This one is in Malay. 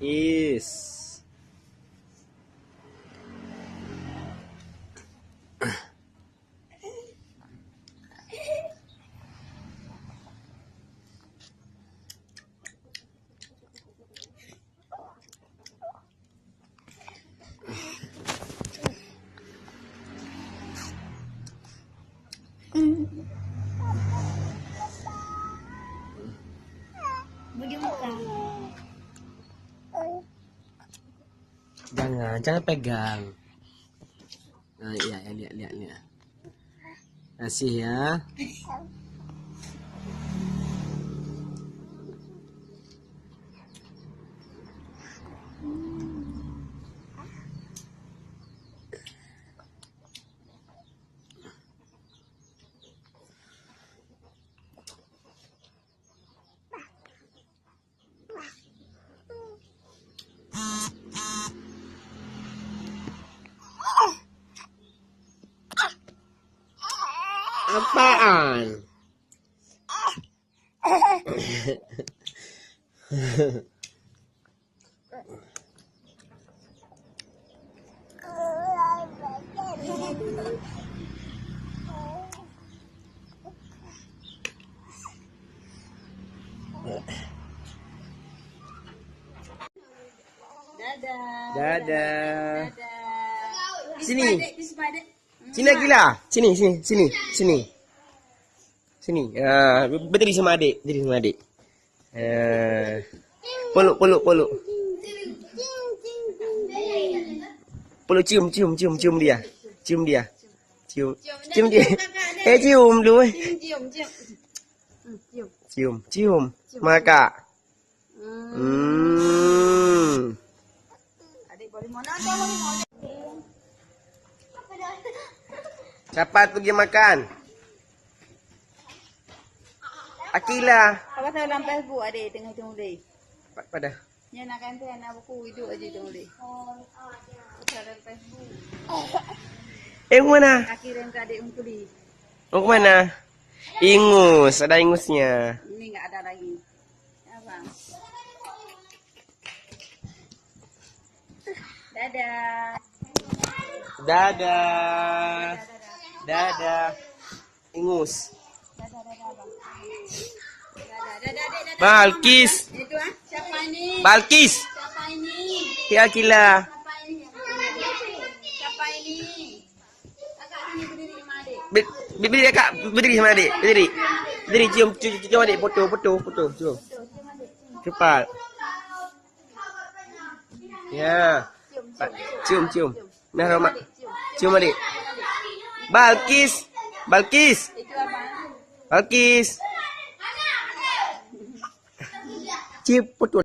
Is. Bagi makan. Jangan pegang. Nah, ya, lihat. Kasih ya. Apaan? Dadah. Sini. Sini Akila. Sini. Berdiri sama adik. Peluk. Peluk cium dia. Cium dia. Cium dulu. Cium. Maka. Cepat pergi makan. Akila. Apa tahu dalam Facebook adik tengah dia. Pada. Nya nak kan anak buku hidup aja tu boleh. Dalam Facebook. Mana? Akhiran adik untuk di. Mau ke mana? Ingus, ada ingusnya. Ini enggak ada lagi. Abang. Dadah. Ingus. Dadah. Balkis. Itu siapa ini? Balkis. Siapa ini? Ya Akila. Siapa ini? Kakak sini berdiri sama adik. Berdiri Kak, berdiri sama adik. Berdiri cium adik, foto. Cium. Cepat. Ya. Cium. Nah, Roma. Cium adik. Balkis. Itu apa? Balkis. Cium foto.